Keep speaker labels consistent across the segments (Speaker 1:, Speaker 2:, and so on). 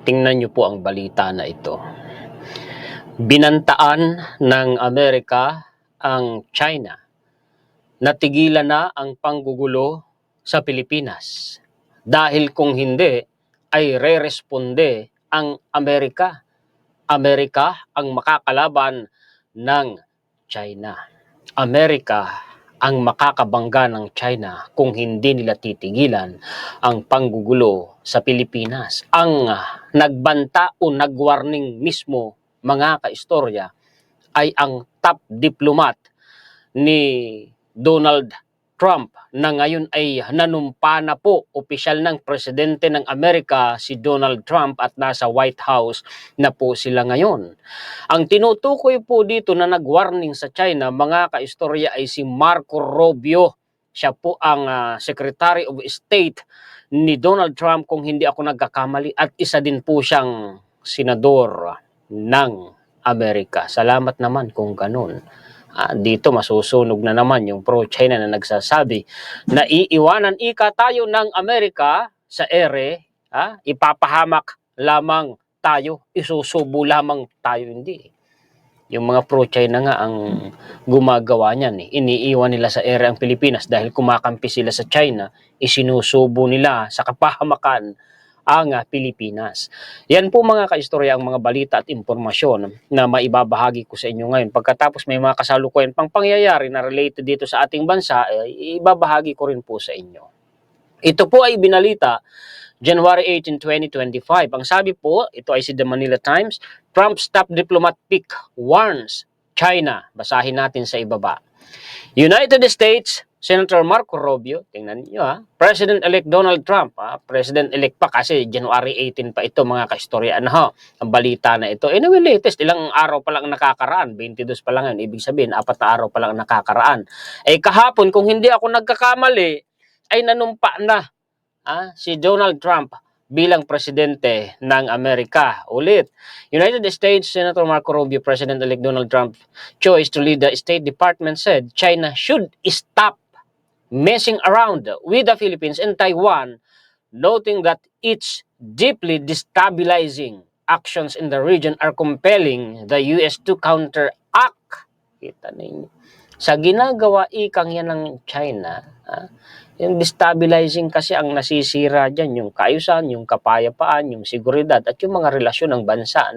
Speaker 1: Tingnan niyo po ang balita na ito. Binantaan ng Amerika ang China. Natigilan na ang panggugulo sa Pilipinas. Dahil kung hindi, ay re-responde ang Amerika. Amerika ang makakalaban ng China. Amerika ang makakabangga ng China kung hindi nila titigilan ang panggugulo sa Pilipinas. Ang nagbanta o nagwarning mismo, mga kaistorya, ay ang top diplomat ni Donald Trump na ngayon ay nanumpa na po, opisyal ng presidente ng Amerika si Donald Trump at nasa White House na po sila ngayon. Ang tinutukoy po dito na nag-warning sa China, mga kaistorya, ay si Marco Rubio. Siya po ang Secretary of State ni Donald Trump kung hindi ako nagkakamali, at isa din po siyang senador ng Amerika. Salamat naman kung ganun. Dito masusunog na naman yung pro-China na nagsasabi na iiwanan ika tayo ng Amerika sa ere, ipapahamak lamang tayo, isusubo lamang tayo. Hindi. Yung mga pro-China nga ang gumagawa niyan. Iniiwan nila sa ere ang Pilipinas dahil kumakampi sila sa China, isinusubo nila sa kapahamakan ang Pilipinas. Yan po mga kaistorya ang mga balita at impormasyon na maibabahagi ko sa inyo ngayon. Pagkatapos may mga kasalukuyan pang pangyayari na related dito sa ating bansa, ibabahagi ko rin po sa inyo. Ito po ay binalita January 18, 2025. Ang sabi po, ito ay si The Manila Times, Trump's top diplomat pick warns China. Basahin natin sa ibaba. United States Senator Marco Rubio, tingnan niyo President-elect Donald Trump, President-elect pa kasi January 18 pa ito mga kaistorya. Ang balita na ito. Anyway, latest, ilang araw pa lang nakakaraan, 22 pa lang yan, ibig sabihin, 4 na araw pa lang nakakaraan. Kahapon, kung hindi ako nagkakamali, ay nanumpa na si Donald Trump bilang presidente ng Amerika. Ulit, United States Senator Marco Rubio, President-elect Donald Trump's choice to lead the State Department said China should stop messing around with the Philippines and Taiwan, noting that its deeply destabilizing actions in the region are compelling the U.S. to counteract. Kita ninyo. Sa ginagawa ikang yan ng China, yung destabilizing kasi ang nasisira dyan, yung kaayusan, yung kapayapaan, yung seguridad, at yung mga relasyon ng bansa.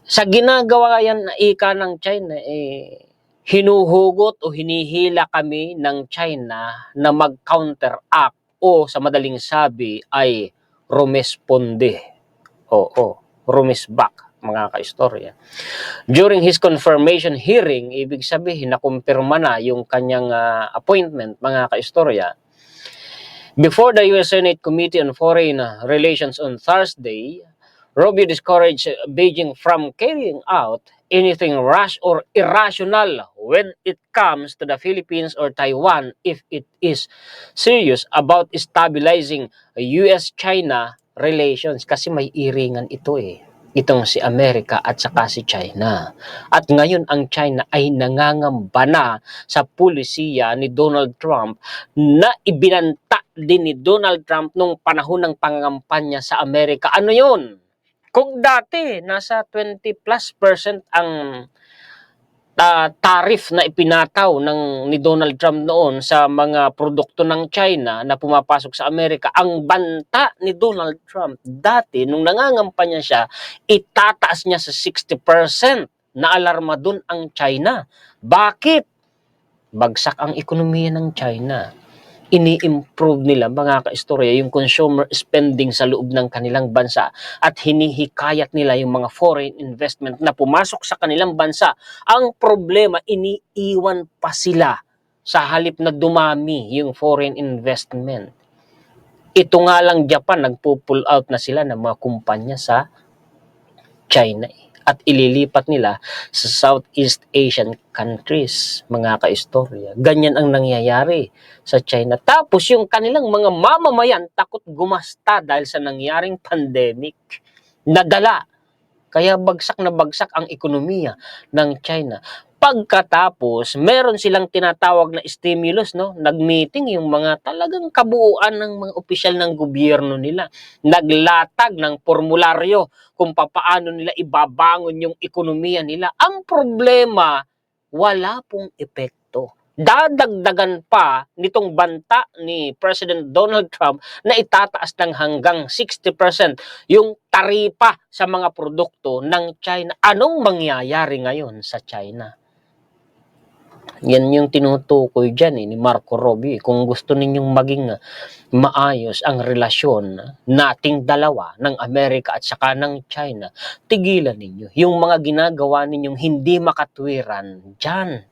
Speaker 1: Sa ginagawa yan na ika ng China, hinuhugot o hinihila kami ng China na mag-counteract o sa madaling sabi ay rumesponde. Rumesback, mga kaistorya. During his confirmation hearing, ibig sabihin nakumpirma na yung kanyang appointment, mga kaistorya. Before the U.S. Senate Committee on Foreign Relations on Thursday, Rubio discouraged Beijing from carrying out anything rash or irrational when it comes to the Philippines or Taiwan if it is serious about stabilizing U.S.-China relations. Kasi may iringan ito itong si Amerika at saka si China. At ngayon ang China ay nangangamba na sa pulisiya ni Donald Trump na ibinanta din ni Donald Trump nung panahon ng pangangampanya sa Amerika. Ano yun? Kung dati, nasa 20+% ang tariff na ipinataw ni Donald Trump noon sa mga produkto ng China na pumapasok sa Amerika, ang banta ni Donald Trump dati, nung nangangampanya siya, itataas niya sa 60%. Naalarma dun ang China. Bakit? Bagsak ang ekonomiya ng China. Ini-improve nila, mga kaistorya, yung consumer spending sa loob ng kanilang bansa at hinihikayat nila yung mga foreign investment na pumasok sa kanilang bansa. Ang problema, iniiwan pa sila sa halip na dumami yung foreign investment. Ito nga lang Japan, nagpo-pull out na sila ng mga kumpanya sa China at ililipat nila sa Southeast Asian countries, mga kaistorya. Ganyan ang nangyayari sa China. Tapos yung kanilang mga mamamayan takot gumasta dahil sa nangyaring pandemic. Nadala. Kaya bagsak na bagsak ang ekonomiya ng China. Pagkatapos, meron silang tinatawag na stimulus, no? Nag-meeting yung mga talagang kabuuan ng mga opisyal ng gobyerno nila. Naglatag ng formularyo kung papaano nila ibabangon yung ekonomiya nila. Ang problema, wala pong epekto. Dadagdagan pa nitong banta ni President Donald Trump na itataas ng hanggang 60% yung taripa sa mga produkto ng China. Anong mangyayari ngayon sa China? Yan yung tinutukoy dyan ni Marco Rubio. Kung gusto ninyong maging maayos ang relasyon nating dalawa ng Amerika at saka ng China, tigilan ninyo yung mga ginagawa ninyong hindi makatwiran dyan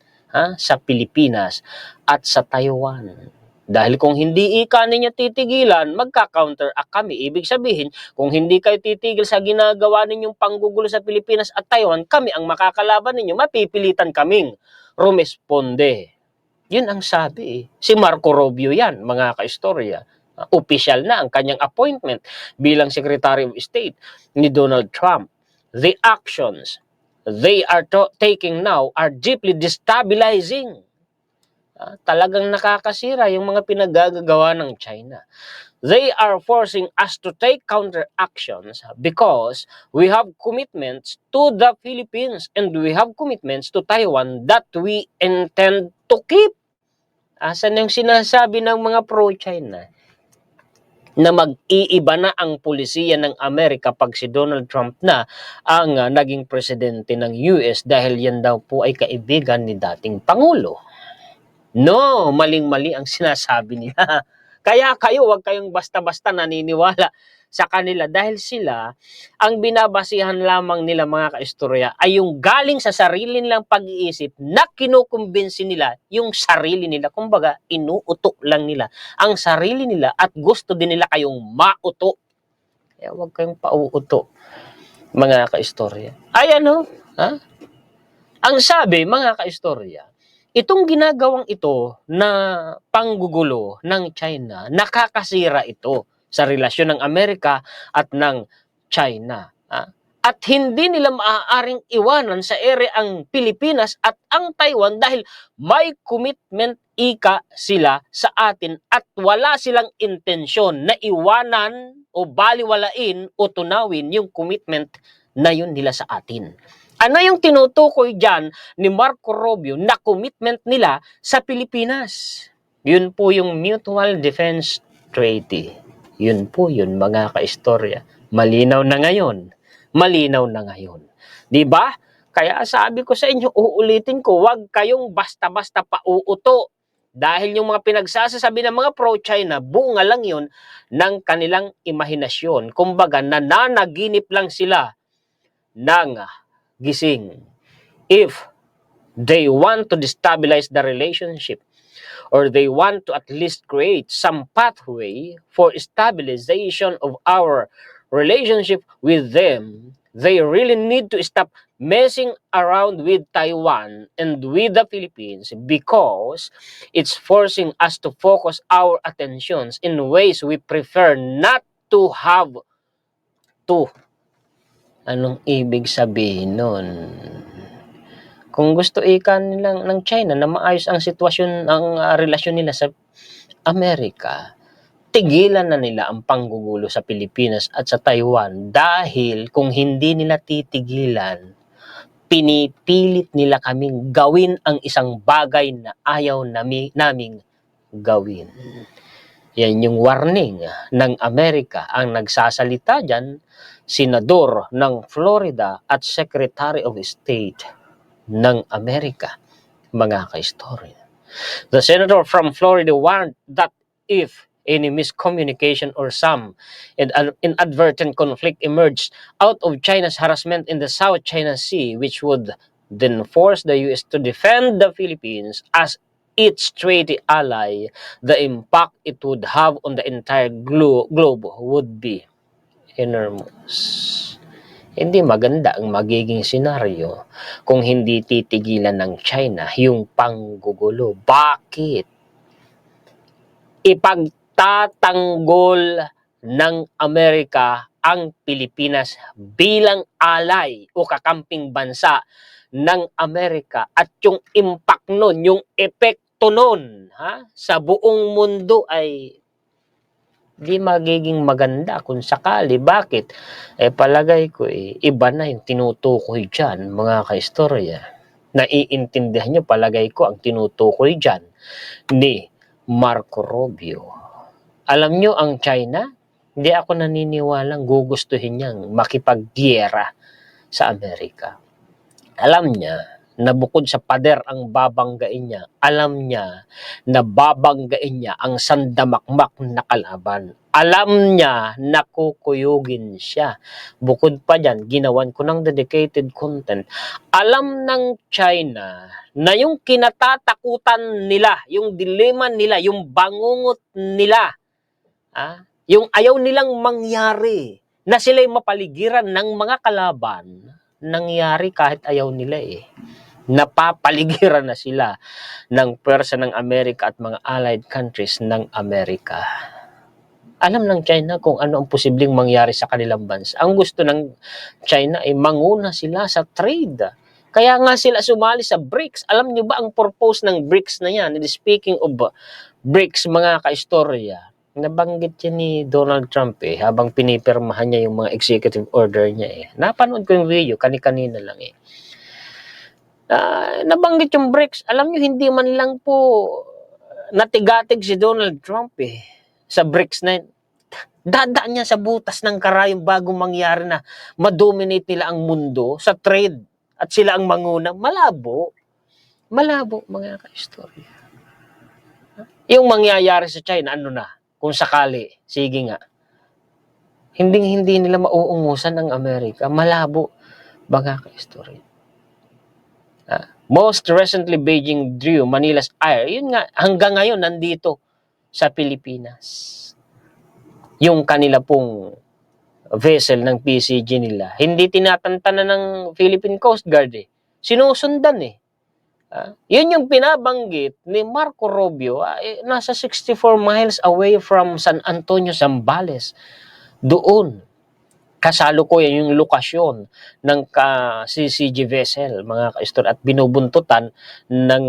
Speaker 1: sa Pilipinas at sa Taiwan. Dahil kung hindi ika ninyo titigilan, magka-counteract kami. Ibig sabihin, kung hindi kayo titigil sa ginagawa ninyong panggugulo sa Pilipinas at Taiwan, kami ang makakalaban ninyo, mapipilitan kaming rumesponde. Yun ang sabi. Si Marco Rubio yan, mga kaistorya. Opisyal na ang kanyang appointment bilang Secretary of State ni Donald Trump. The actions they are taking now are deeply destabilizing. Talagang nakakasira yung mga pinagagagawa ng China. They are forcing us to take counteractions because we have commitments to the Philippines and we have commitments to Taiwan that we intend to keep. Asan yung sinasabi ng mga pro-China na mag-iiba na ang pulisiya ng Amerika pag si Donald Trump na ang naging presidente ng US dahil yan daw po ay kaibigan ni dating Pangulo? No, maling-mali ang sinasabi nila. Kaya kayo, huwag kayong basta-basta naniniwala sa kanila dahil sila, ang binabasihan lamang nila mga kaistorya ay yung galing sa sarili nilang pag-iisip na kinukumbinsi nila yung sarili nila. Kumbaga, inuuto lang nila ang sarili nila at gusto din nila kayong mauto. Kaya huwag kayong pauuto, mga kaistorya. Ay ano? Ang sabi, mga kaistorya, itong ginagawang ito na panggugulo ng China, nakakasira ito sa relasyon ng Amerika at ng China. At hindi nila maaaring iwanan sa ere ang Pilipinas at ang Taiwan dahil may commitment ika sila sa atin at wala silang intensyon na iwanan o baliwalain o tunawin yung commitment na yun nila sa atin. Ano yung tinutukoy dyan ni Marco Rubio na commitment nila sa Pilipinas? Yun po yung Mutual Defense Treaty. Yun po yun, mga kaistorya. Malinaw na ngayon. Malinaw na ngayon. Diba? Kaya sabi ko sa inyo, uulitin ko, huwag kayong basta-basta pauuto. Dahil yung mga pinagsasasabi ng mga pro-China, bunga lang yun ng kanilang imahinasyon. Kumbaga, nananaginip lang sila ng gising. If they want to destabilize the relationship or they want to at least create some pathway for stabilization of our relationship with them, they really need to stop messing around with Taiwan and with the Philippines because it's forcing us to focus our attentions in ways we prefer not to have to. Anong ibig sabihin nun? Kung gusto nilang ng China na maayos ang sitwasyon, ang relasyon nila sa Amerika, tigilan na nila ang panggugulo sa Pilipinas at sa Taiwan dahil kung hindi nila titigilan, pinipilit nila kaming gawin ang isang bagay na ayaw naming gawin. Yan yung warning ng Amerika. Ang nagsasalita dyan, Senador ng Florida at Secretary of State ng Amerika, mga kaistorya. The senator from Florida warned that if any miscommunication or some inadvertent conflict emerged out of China's harassment in the South China Sea, which would then force the U.S. to defend the Philippines as its treaty ally, the impact it would have on the entire globe would be enormous. Hindi maganda ang magiging senaryo kung hindi titigilan ng China yung panggugulo. Bakit? Ipagtatanggol ng Amerika ang Pilipinas bilang alay o kakamping bansa ng Amerika at yung impact nun, yung epekto nun sa buong mundo ay di magiging maganda kung sakali. Bakit? Palagay ko iba na yung tinutukoy dyan, mga kaistorya. Naiintindihan nyo, palagay ko, ang tinutukoy dyan ni Marco Rubio. Alam nyo, ang China, hindi ako naniniwalang gugustuhin niyang makipaggiyera sa Amerika. Alam niya na bukod sa pader ang babanggain niya, alam niya na babanggain niya ang sandamakmak na kalaban. Alam niya na kukuyugin siya. Bukod pa dyan, ginawan ko ng dedicated content. Alam ng China na yung kinatatakutan nila, yung dilema nila, yung bangungot nila, yung ayaw nilang mangyari, na sila'y mapaligiran ng mga kalaban, nangyari kahit ayaw nila Napapaligiran na sila ng pwersa ng Amerika at mga allied countries ng Amerika. Alam ng China kung ano ang posibleng mangyari sa kanilang bansa. Ang gusto ng China ay manguna sila sa trade. Kaya nga sila sumali sa BRICS. Alam niyo ba ang purpose ng BRICS na yan? Speaking of BRICS, mga kaistorya, nabanggit yan ni Donald Trump habang pinipirmahan niya yung mga executive order niya Napanood ko yung video, kani-kanina lang nabanggit yung BRICS. Alam nyo, hindi man lang po natigatig si Donald Trump sa BRICS na yun. Dadaan niya sa butas ng karayom bago mangyari na madominate nila ang mundo sa trade at sila ang manguna. Malabo. Malabo, mga kaistorya. Yung mangyayari sa China, ano na? Kung sakali, sige nga. Hindi nila mauungusan ang Amerika. Malabo, mga kaistorya. Most recently, Beijing drew Manila's ire. Yun nga, hanggang ngayon, nandito sa Pilipinas. Yung kanila pong vessel ng PCG nila, hindi tinatantanan ng Philippine Coast Guard Sinusundan Yun yung pinabanggit ni Marco Rubio, nasa 64 miles away from San Antonio, Zambales. Doon kasalukuyan yung lokasyon ng CCG vessel, mga kaistor, at binubuntutan ng,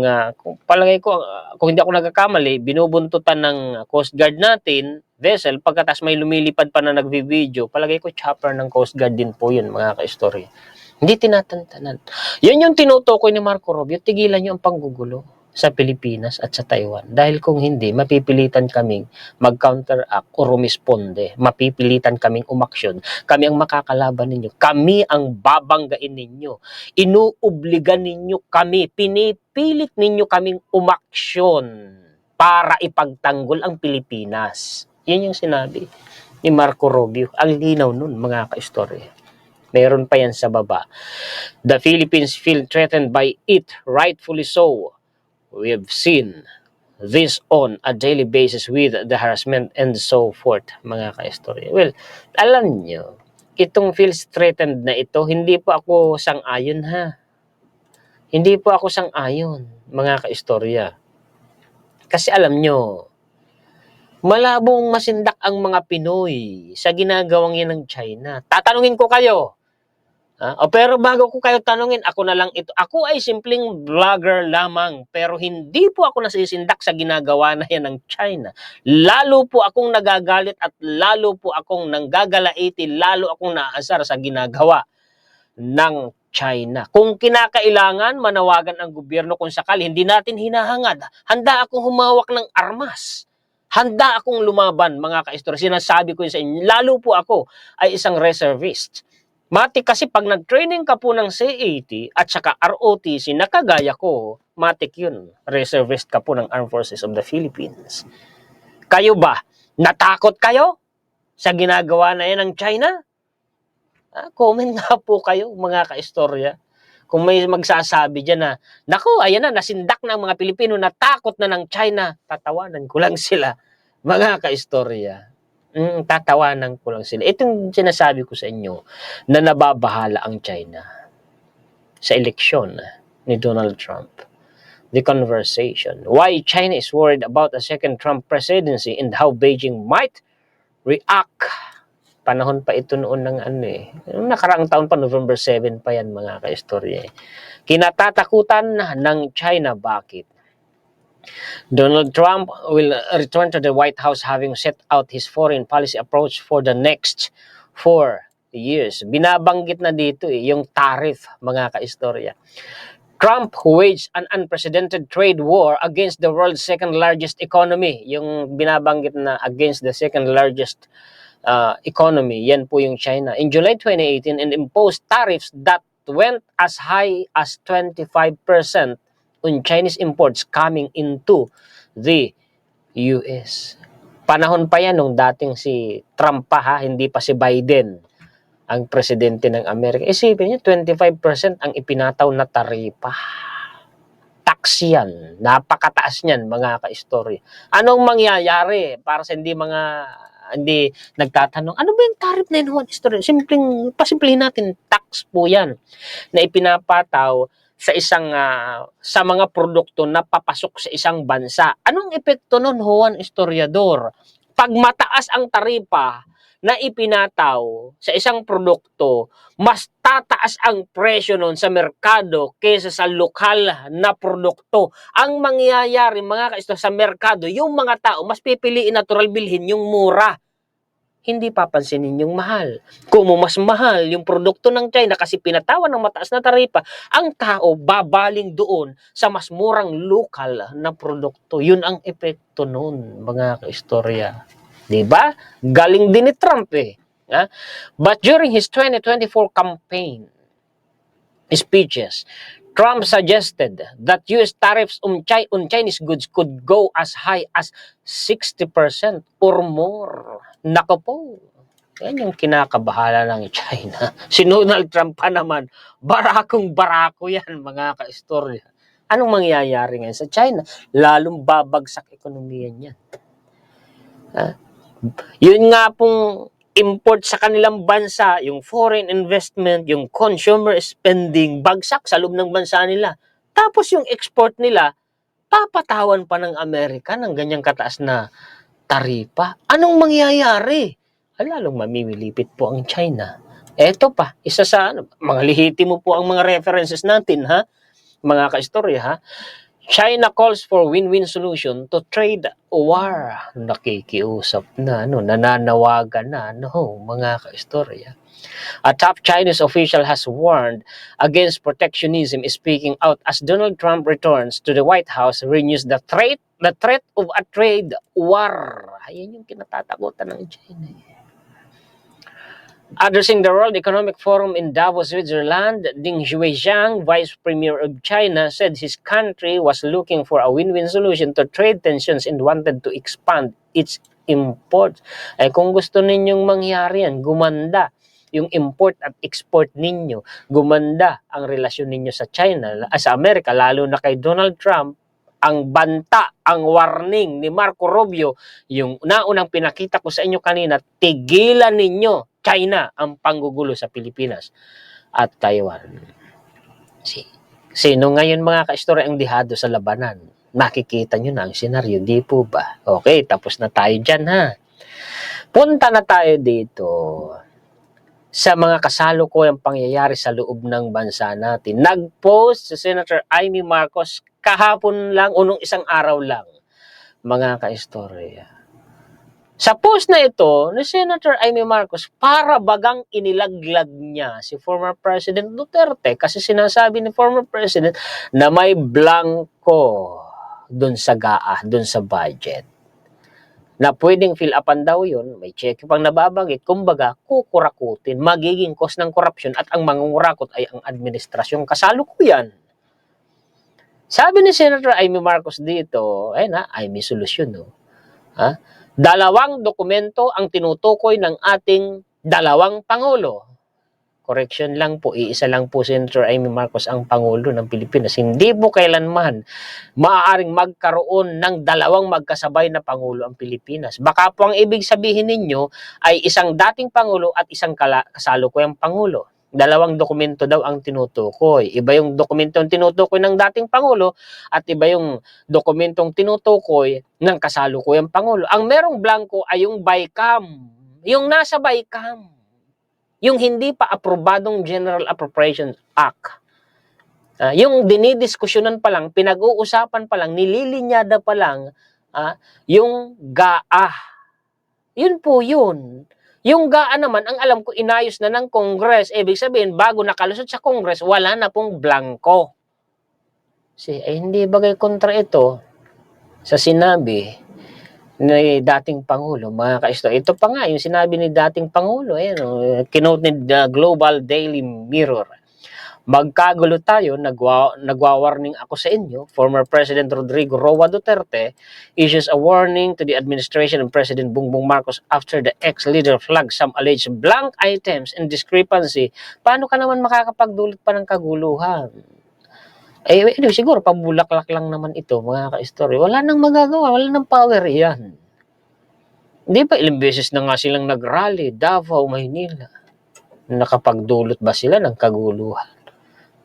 Speaker 1: palagay ko, kung hindi ako nagkakamali, binubuntutan ng Coast Guard natin, vessel, pagkatas may lumilipad pa na nagvi-video, palagay ko chopper ng Coast Guard din po yun, mga kaistorya. Hindi tinatantanan. Yan yung tinutukoy ni Marco Rubio, tigilan nyo ang panggugulo sa Pilipinas at sa Taiwan. Dahil kung hindi, mapipilitan kaming mag-counteract o rumisponde. Mapipilitan kaming umaksyon. Kami ang makakalaban ninyo. Kami ang babanggain ninyo. Inuobligan ninyo kami. Pinipilit ninyo kaming umaksyon para ipagtanggol ang Pilipinas. Yan yung sinabi ni Marco Rubio. Ang linaw nun, mga kaistorya. Meron pa yan sa baba. The Philippines feel threatened by it, rightfully so. We have seen this on a daily basis with the harassment and so forth, mga kaistorya. Well, alam nyo, itong feels threatened na ito, hindi po ako sang-ayon Hindi po ako sang-ayon, mga kaistorya. Kasi alam nyo, malabong masindak ang mga Pinoy sa ginagawang yan ng China. Tatanungin ko kayo, pero bago ko kayo tanungin, ako na lang ito. Ako ay simpleng vlogger lamang, pero hindi po ako nasisindak sa ginagawa na yan ng China. Lalo po akong nagagalit at lalo po akong nanggagalaiti, lalo akong naaasar sa ginagawa ng China. Kung kinakailangan, manawagan ang gobyerno kung sakali, hindi natin hinahangad. Handa akong humawak ng armas. Handa akong lumaban, mga kaistorya. Sinasabi ko yun sa inyo. Lalo po ako ay isang reservist. Matik kasi pag nag-training ka po ng CAT at saka ROTC, nakagaya ko, matik yun. Reservist ka po ng Armed Forces of the Philippines. Kayo ba? Natakot kayo sa ginagawa na yan ng China? Comment nga po kayo, mga kaistorya. Kung may magsasabi dyan na, naku, ayan na, nasindak ng mga Pilipino, natakot na ng China, tatawanan ko lang sila, mga kaistorya. Tatawanan ko lang sila. Itong sinasabi ko sa inyo na nababahala ang China sa eleksyon ni Donald Trump. The conversation. Why China is worried about a second Trump presidency and how Beijing might react. Panahon pa ito noon ng ano eh. Noong nakaraang taon pa, November 7 pa yan mga kaistorya. Kinatatakutan ng China. Bakit? Donald Trump will return to the White House having set out his foreign policy approach for the next 4 years. Binabanggit na dito yung tariff, mga kaistorya. Trump waged an unprecedented trade war against the world's second largest economy. Yung binabanggit na against the second largest economy, yan po yung China. In July 2018, and imposed tariffs that went as high as 25% on Chinese imports coming into the US. Panahon pa yan nung dating si Trump pa, hindi pa si Biden ang presidente ng Amerika. Isipin niyo, 25% ang ipinataw na taripa. Tax yan. Napakataas niyan, mga kaistorya. Anong mangyayari para sa hindi nagtatanong, ano ba yung tariff na yun? Pasimplihin natin, tax po yan na ipinapataw sa mga produkto na papasok sa isang bansa. Anong epekto nun, Juan Historiador? Pag mataas ang taripa na ipinataw sa isang produkto, mas tataas ang presyo nun sa merkado kaysa sa lokal na produkto. Ang mangyayari, mga kaistorya, sa merkado, yung mga tao mas pipiliin natural bilhin yung mura. Hindi papansinin yung mahal. Kung mas mahal yung produkto ng China kasi pinatawan ng mataas na taripa, ang tao babaling doon sa mas murang lokal na produkto. Yun ang epekto nun, mga kaistorya. Diba? Galing din ni Trump eh. But during his 2024 campaign speeches, Trump suggested that US tariffs on Chinese goods could go as high as 60% or more. Nako po, yan yung kinakabahala ng China. Si Donald Trump pa naman, barako yan, mga kaistorya. Anong mangyayari ngayon sa China? Lalong babagsak ekonomiya niyan. Yun nga pong import sa kanilang bansa, yung foreign investment, yung consumer spending, bagsak sa loob ng bansa nila. Tapos yung export nila, papatawan pa ng Amerika ng ganyang kataas na taripa. Anong mangyayari? Lalong mamimilipit po ang China. Eto pa, isa sa mga lihiti mo po ang mga references natin, mga kaistorya, China calls for win-win solution to trade war. Nakikiusap na, nananawagan na, mga kaistorya. A top Chinese official has warned against protectionism, speaking out as Donald Trump returns to the White House, renews the threat of a trade war. Ayan yung kinatatakutan ng China. Addressing the World Economic Forum in Davos, Switzerland, Ding Xuexiang, Vice Premier of China, said his country was looking for a win-win solution to trade tensions and wanted to expand its imports. Kung gusto ninyong mangyari yan, gumanda yung import at export ninyo, gumanda ang relasyon ninyo sa China, sa Amerika, lalo na kay Donald Trump, ang banta, ang warning ni Marco Rubio, yung naunang pinakita ko sa inyo kanina, tigilan ninyo China ang panggugulo sa Pilipinas at Taiwan. Sino ngayon, mga kaistorya, ang dihado sa labanan? Makikita nyo na ang senaryo, di po ba? Okay, tapos na tayo dyan, Punta na tayo dito sa mga kasalukuyang pangyayari sa loob ng bansa natin. Nag-post si Senator Amy Marcos kahapon lang o nung isang araw lang, mga kaistorya. Sa post na ito ni Senator Amy Marcos, para bagang inilaglag niya si former President Duterte kasi sinasabi ni former President na may blanco dun sa GAA, dun sa budget. Na pwedeng fill upan daw yun, may check pang nababanggit, kumbaga kukurakutin, magiging cause ng korupsyon at ang mangungurakot ay ang administrasyong kasalukuyan. Sabi ni Senator Amy Marcos dito, Amy solusyon, dalawang dokumento ang tinutukoy ng ating dalawang Pangulo. Correction lang po, iisa lang po Senator Amy Marcos ang Pangulo ng Pilipinas. Hindi po kailanman maaaring magkaroon ng dalawang magkasabay na Pangulo ang Pilipinas. Baka po ang ibig sabihin ninyo ay isang dating Pangulo at isang kasalukuyang Pangulo. Dalawang dokumento daw ang tinutukoy. Iba yung dokumentong tinutukoy ng dating Pangulo at iba yung dokumentong tinutukoy ng kasalukuyang Pangulo. Ang merong blanco ay yung BICAM, yung nasa BICAM, yung hindi pa aprobadong General Appropriations Act, yung dinidiskusyonan pa lang, pinag-uusapan pa lang, nililinyada pa lang, yung GAA. Yun po yun. Yung GAA naman, ang alam ko, inayos na ng Congress. Ibig sabihin, bago nakalusot sa Congress, wala na pong blanco. Hindi bagay kontra ito sa sinabi ni dating Pangulo, mga kaisto. Ito pa nga, yung sinabi ni dating Pangulo, kinote ni Global Daily Mirror. Magkagulo tayo, nagwa-warning ako sa inyo. Former President Rodrigo Roa Duterte issues a warning to the administration of President Bongbong Marcos after the ex-leader flagged some alleged blank items and discrepancy. Paano ka naman makakapagdulot pa ng kaguluhan? Siguro pabulaklak lang naman ito, mga ka-story. Wala nang magagawa, wala nang power yan. Hindi ba ilang beses na nga silang nag-rally, Davao, Maynila? Nakapagdulot ba sila ng kaguluhan?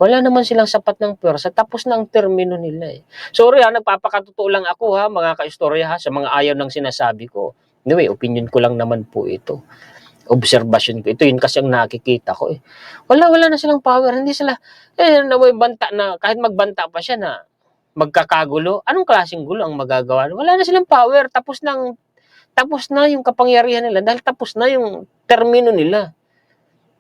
Speaker 1: Wala naman silang sapat ng pwersa, tapos na ang termino nila. Sorry nagpapakatotoo lang ako mga ka-istorya sa mga ayaw ng sinasabi ko. Anyway, opinion ko lang naman po ito. Observation ko. Ito yun kasi ang nakikita ko. Wala na silang power. Hindi sila, may banta na, kahit magbanta pa siya na magkakagulo, anong klaseng gulo ang magagawa? Wala na silang power. Tapos na yung kapangyarihan nila dahil tapos na yung termino nila.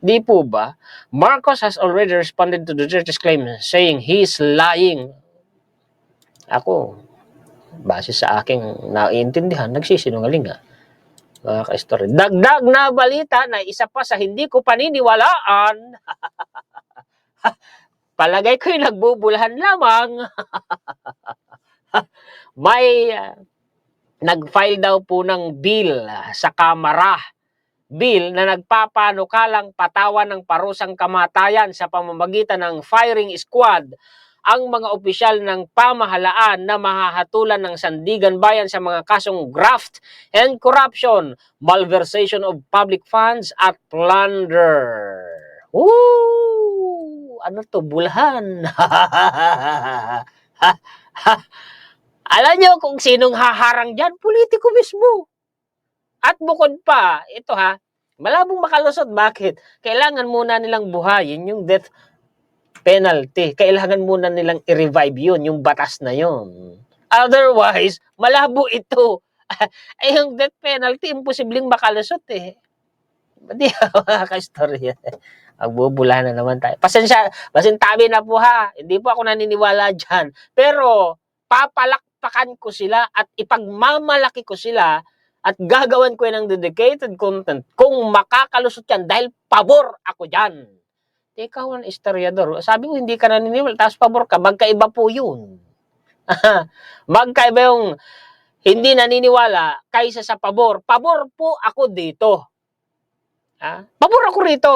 Speaker 1: Di po ba? Marcos has already responded to Duterte's claim saying he's lying. Ako, base sa aking naiintindihan, nagsisinungaling mga ka-story. Dagdag na balita na isa pa sa hindi ko paniniwalaan. Palagay ko yung nagbubulahan lamang. May nag-file daw po ng bill sa Kamara. Bill na nagpapanukalang patawan ng parusang kamatayan sa pamamagitan ng firing squad ang mga opisyal ng pamahalaan na mahahatulan ng sandigan bayan sa mga kasong graft and corruption, malversation of public funds at plunder. Ano to? Bulahan. Alam nyo kung sinong haharang dyan? Politiko mismo. At bukod pa, ito malabong makalusot. Bakit? Kailangan muna nilang buhayin yung death penalty. Kailangan muna nilang i-revive yun, yung batas na yun. Otherwise, malabo ito. Yung death penalty, imposibleng makalusot Hindi mga ka-istorya. Magbubula na naman tayo. Pasintabi na po Hindi po ako naniniwala dyan. Pero, papalakpakan ko sila at ipagmamalaki ko sila at gagawan ko ng dedicated content kung makakalusot yan dahil pabor ako dyan. Ikaw ang istoryador. Sabi ko, hindi ka naniniwala, tapos pabor ka. Magkaiba po yun. Magkaiba yung hindi naniniwala kaysa sa pabor. Pabor po ako dito. Pabor ako rito.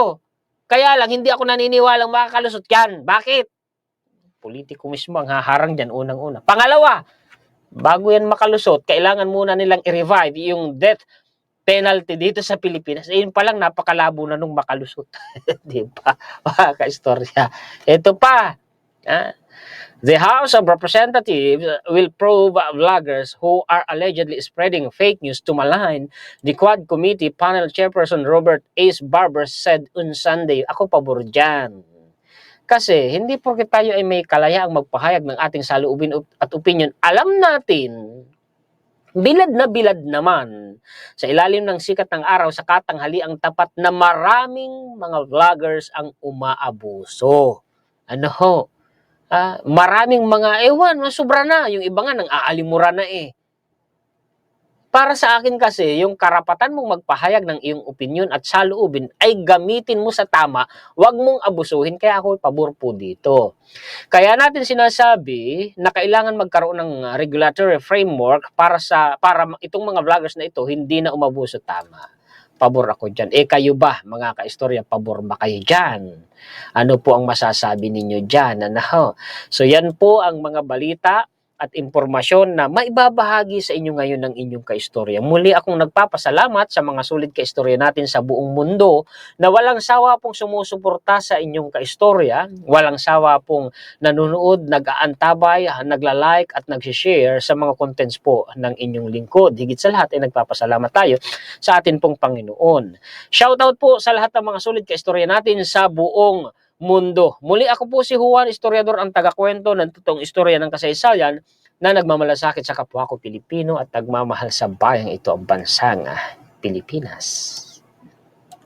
Speaker 1: Kaya lang, hindi ako naniniwalang makakalusot yan. Bakit? Politiko mismo ang haharang dyan unang-una. Pangalawa, bago yan makalusot, kailangan muna nilang i-revive yung death penalty dito sa Pilipinas. Yun pa lang, napakalabo na nung makalusot. Di ba? Mga ka-istorya. Ito pa. The House of Representatives will probe vloggers who are allegedly spreading fake news to malign the Quad Committee Panel Chairperson Robert Ace Barber said on Sunday. Ako pabor dyan. Kasi hindi porket tayo ay may kalayaang magpahayag ng ating saloobin at opinion, alam natin, bilad na bilad naman sa ilalim ng sikat ng araw sa katanghaliang tapat na maraming mga vloggers ang umaabuso. Maraming mga sobra na. Yung iba nga nang aalimura na Para sa akin kasi, yung karapatan mong magpahayag ng iyong opinion at saloobin ay gamitin mo sa tama, wag mong abusuhin. Kaya ako pabor po dito. Kaya natin sinasabi na kailangan magkaroon ng regulatory framework para itong mga vloggers na ito hindi na umabuso. Tama. Pabor ako dyan. Kayo ba, mga ka-istorya, pabor ba kayo dyan? Ano po ang masasabi ninyo dyan? So yan po ang mga balita at impormasyon na maibabahagi sa inyo ngayon ng inyong kaistorya. Muli akong nagpapasalamat sa mga sulit kaistorya natin sa buong mundo na walang sawa pong sumusuporta sa inyong kaistorya, walang sawa pong nanonood, nag-aantabay, nagla-like at nag-share sa mga contents po ng inyong lingkod. Higit sa lahat ay nagpapasalamat tayo sa atin pong Panginoon. Shoutout po sa lahat ng mga sulit kaistorya natin sa buong mundo. Muli ako po si Juan, historiador, ang tagakwento ng totoong istorya ng kasaysayan na nagmamalasakit sa kapwa ko Pilipino at nagmamahal sa bayang ito, ang bansang Pilipinas.